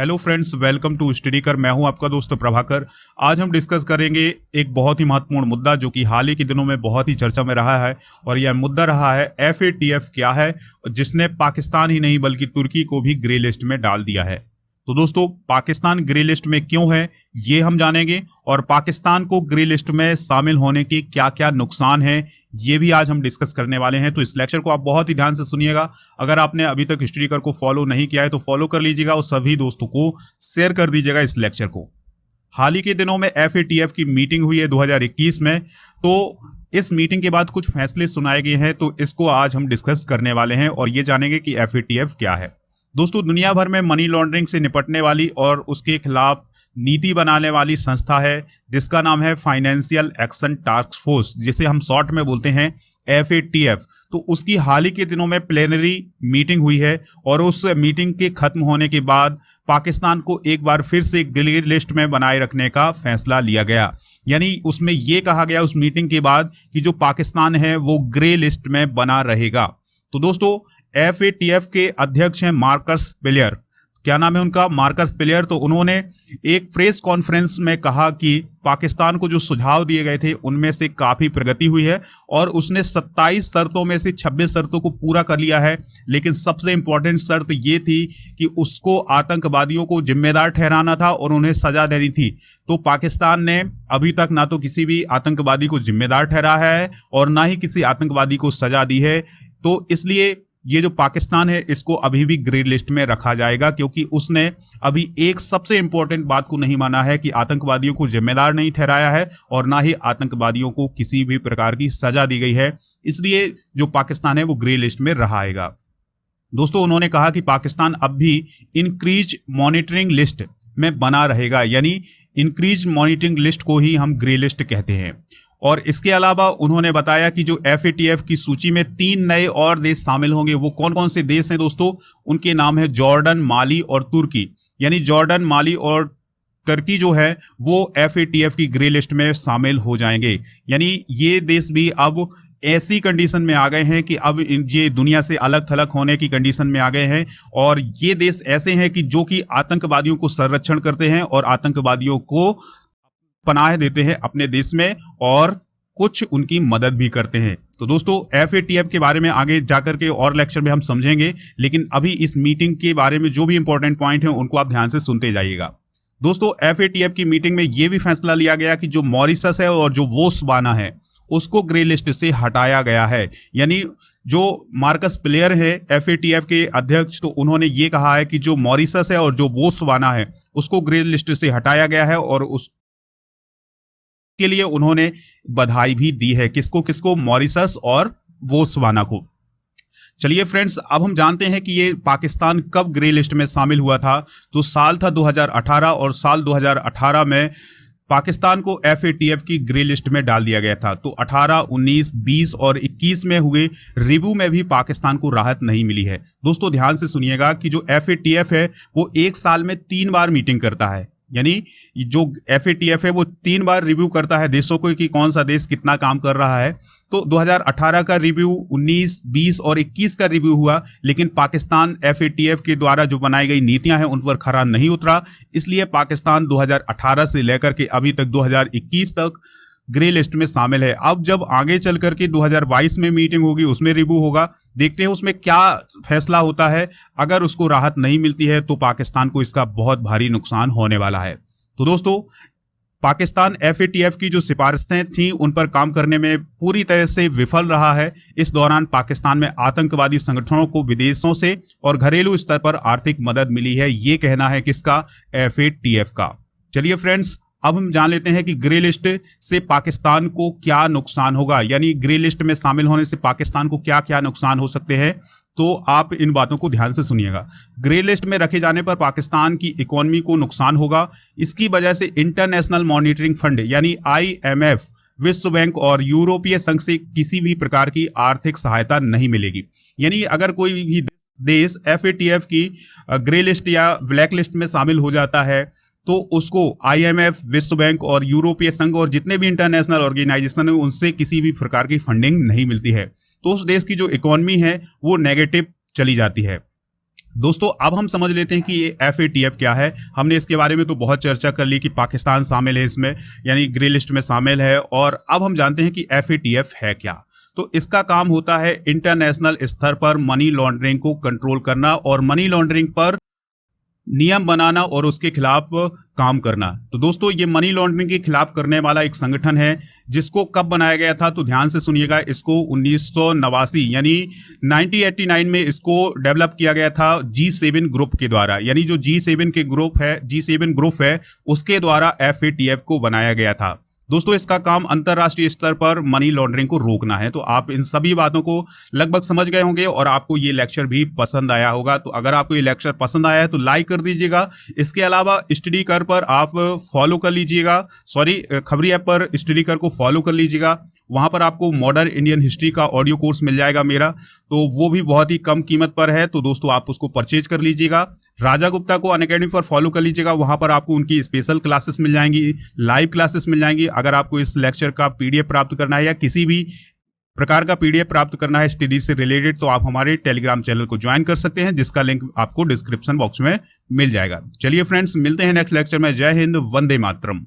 Hello friends, welcome to study कर। मैं हूं आपका दोस्त प्रभाकर। आज हम डिस्कस करेंगे एक बहुत ही महत्वपूर्ण मुद्दा जो कि हाल ही के दिनों में बहुत ही चर्चा में रहा है और यह मुद्दा रहा है FATF क्या है, जिसने पाकिस्तान ही नहीं बल्कि तुर्की को भी ग्रे लिस्ट में डाल दिया है। तो दोस्तों, पाकिस्तान ग्रे लिस्ट में क्यों है ये हम जानेंगे और पाकिस्तान को ग्रे लिस्ट में शामिल होने के क्या क्या नुकसान हैं ये भी आज हम डिस्कस करने वाले हैं। तो इस लेक्चर को आप बहुत ही ध्यान से सुनिएगा। अगर आपने अभी तक हिस्ट्री कर को फॉलो नहीं किया है तो फॉलो कर लीजिएगा और सभी दोस्तों को शेयर कर दीजिएगा इस लेक्चर को। हाल ही के दिनों में FATF की मीटिंग हुई है 2021 में। तो इस मीटिंग के बाद कुछ फैसले सुनाए गए हैं, तो इसको आज हम डिस्कस करने वाले हैं और ये जानेंगे कि FATF क्या है। दोस्तों, दुनिया भर में मनी लॉन्ड्रिंग से निपटने वाली और उसके खिलाफ नीति बनाने वाली संस्था है जिसका नाम है फाइनेंशियल एक्शन टास्क फोर्स, जिसे हम शॉर्ट में बोलते हैं FATF। तो उसकी हाल ही के दिनों में प्लेनरी मीटिंग हुई है और उस मीटिंग के खत्म होने के बाद पाकिस्तान को एक बार फिर से ग्रे लिस्ट में बनाए रखने का फैसला लिया गया। यानी उसमें यह कहा गया उस मीटिंग के बाद कि जो पाकिस्तान है वो ग्रे लिस्ट में बना रहेगा। तो दोस्तों, FATF के अध्यक्ष हैं मार्कस पिलियर। क्या नाम है उनका? मार्कस पिलियर। तो उन्होंने एक प्रेस कॉन्फ्रेंस में कहा कि पाकिस्तान को जो सुझाव दिए गए थे उनमें से काफी प्रगति हुई है और उसने 27 शर्तों में से 26 शर्तों को पूरा कर लिया है। लेकिन सबसे इंपॉर्टेंट शर्त ये थी कि उसको आतंकवादियों को जिम्मेदार ठहराना था और उन्हें सजा देनी थी। तो पाकिस्तान ने अभी तक ना तो किसी भी आतंकवादी को जिम्मेदार ठहराया है और ना ही किसी आतंकवादी को सजा दी है। तो इसलिए ये जो पाकिस्तान है इसको अभी भी ग्रे लिस्ट में रखा जाएगा, क्योंकि उसने अभी एक सबसे इंपॉर्टेंट बात को नहीं माना है कि आतंकवादियों को जिम्मेदार नहीं ठहराया है और ना ही आतंकवादियों को किसी भी प्रकार की सजा दी गई है। इसलिए जो पाकिस्तान है वो ग्रे लिस्ट में रहेगा। दोस्तों, उन्होंने कहा कि पाकिस्तान अब भी इंक्रीज मॉनिटरिंग लिस्ट में बना रहेगा, यानी इंक्रीज मॉनिटरिंग लिस्ट को ही हम ग्रे लिस्ट कहते हैं। और इसके अलावा उन्होंने बताया कि जो FATF की सूची में 3 नए और देश शामिल होंगे। वो कौन कौन से देश हैं दोस्तों? उनके नाम है जॉर्डन, माली और तुर्की। यानी जॉर्डन, माली और तुर्की जो है वो FATF की ग्रे लिस्ट में शामिल हो जाएंगे। यानी ये देश भी अब ऐसी कंडीशन में आ गए हैं कि अब ये दुनिया से अलग थलग होने की कंडीशन में आ गए हैं और ये देश ऐसे हैं कि जो कि आतंकवादियों को संरक्षण करते हैं और आतंकवादियों को पनाह देते हैं अपने देश में और कुछ उनकी मदद भी करते हैं। तो दोस्तों, FATF के बारे में आगे जाकर के और लेक्चर में हम समझेंगे, लेकिन अभी इस मीटिंग के बारे में जो भी इंपॉर्टेंट पॉइंट है उनको आप ध्यान से सुनते जाइएगा। दोस्तों, FATF की मीटिंग में यह भी फैसला लिया गया कि जो मॉरिशस है और जो बोत्सवाना है उसको ग्रे लिस्ट से हटाया गया है। यानी जो मार्कस पिलियर है FATF के अध्यक्ष, तो उन्होंने ये कहा है कि जो मॉरिशस है और जो बोत्सवाना है उसको ग्रे लिस्ट से हटाया गया है और उस के लिए उन्होंने बधाई भी दी है। किसको किसको? मॉरिशस और बोत्सवाना को। चलिए फ्रेंड्स, अब हम जानते हैं कि ये पाकिस्तान कब ग्रे लिस्ट में शामिल हुआ था। तो साल था 2018 और साल 2018 में पाकिस्तान को FATF की ग्रे लिस्ट में डाल दिया गया था। तो 18, 19, 20 और 21 में हुए रिव्यू में भी पाकिस्तान को राहत नहीं मिली है। दोस्तों, ध्यान से सुनिएगा कि जो FATF है वो एक साल में 3 बार मीटिंग करता है। यानी जो FATF है वो 3 बार रिव्यू करता है देशों को कि कौन सा देश कितना काम कर रहा है। तो 2018 का रिव्यू, 19, 20 और 21 का रिव्यू हुआ, लेकिन पाकिस्तान FATF के द्वारा जो बनाई गई नीतियां हैं उन पर खरा नहीं उतरा। इसलिए पाकिस्तान 2018 से लेकर के अभी तक 2021 तक ग्रे लिस्ट में शामिल है। अब जब आगे चल करके 2022 में मीटिंग होगी, उसमें रिव्यू होगा, देखते हैं उसमें क्या फैसला होता है। अगर उसको राहत नहीं मिलती है तो पाकिस्तान को इसका बहुत भारी नुकसान होने वाला है। तो दोस्तों, पाकिस्तान FATF की जो सिफारिशें थी उन पर काम करने में पूरी तरह से विफल रहा है। इस दौरान पाकिस्तान में आतंकवादी संगठनों को विदेशों से और घरेलू स्तर पर आर्थिक मदद मिली है। ये कहना है किसका? FATF का। चलिए फ्रेंड्स, अब हम जान लेते हैं कि ग्रे लिस्ट से पाकिस्तान को क्या नुकसान होगा, यानी ग्रे लिस्ट में शामिल होने से पाकिस्तान को क्या क्या नुकसान हो सकते हैं। तो आप इन बातों को ध्यान से सुनिएगा। ग्रे लिस्ट में रखे जाने पर पाकिस्तान की इकोनॉमी को नुकसान होगा। इसकी वजह से इंटरनेशनल मॉनिटरिंग फंड यानी IMF, विश्व बैंक और यूरोपीय संघ से किसी भी प्रकार की आर्थिक सहायता नहीं मिलेगी। यानी अगर कोई भी देश FATF की ग्रे लिस्ट या ब्लैक लिस्ट में शामिल हो जाता है तो उसको IMF, विश्व बैंक और यूरोपीय संघ और जितने भी इंटरनेशनल ऑर्गेनाइजेशन है उनसे किसी भी प्रकार की फंडिंग नहीं मिलती है। तो उस देश की जो इकोनॉमी है वो नेगेटिव चली जाती है। दोस्तों अब हम समझ लेते हैं कि ये FATF क्या है। हमने इसके बारे में तो बहुत चर्चा कर ली कि पाकिस्तान शामिल है इसमें, यानी ग्रे लिस्ट में शामिल है। और अब हम जानते हैं कि FATF है क्या। तो इसका काम होता है इंटरनेशनल स्तर पर मनी लॉन्ड्रिंग को कंट्रोल करना और मनी लॉन्ड्रिंग पर नियम बनाना और उसके खिलाफ काम करना। तो दोस्तों ये मनी लॉन्ड्रिंग के खिलाफ करने वाला एक संगठन है, जिसको कब बनाया गया था तो ध्यान से सुनिएगा। इसको 1989 यानी 1989 में इसको डेवलप किया गया था G7 ग्रुप के द्वारा, यानी जो G7 ग्रुप है उसके द्वारा FATF को बनाया गया था। दोस्तों इसका काम अंतरराष्ट्रीय स्तर पर मनी लॉन्ड्रिंग को रोकना है। तो आप इन सभी बातों को लगभग समझ गए होंगे और आपको ये लेक्चर भी पसंद आया होगा। तो अगर आपको ये लेक्चर पसंद आया है तो लाइक कर दीजिएगा। इसके अलावा स्टडी कर पर आप फॉलो कर लीजिएगा, खबरी ऐप पर स्टडी कर को फॉलो कर लीजिएगा। वहां पर आपको मॉडर्न इंडियन हिस्ट्री का ऑडियो कोर्स मिल जाएगा मेरा, तो वो भी बहुत ही कम कीमत पर है। तो दोस्तों आप उसको परचेज कर लीजिएगा। राजा गुप्ता को अनअकैडमी पर फॉलो कर लीजिएगा, वहां पर आपको उनकी स्पेशल क्लासेस मिल जाएंगी, लाइव क्लासेस मिल जाएंगी। अगर आपको इस लेक्चर का PDF प्राप्त करना है या किसी भी प्रकार का PDF प्राप्त करना है स्टडी से रिलेटेड, तो आप हमारे टेलीग्राम चैनल को ज्वाइन कर सकते हैं, जिसका लिंक आपको डिस्क्रिप्शन बॉक्स में मिल जाएगा। चलिए फ्रेंड्स, मिलते हैं नेक्स्ट लेक्चर में। जय हिंद, वंदे मातरम।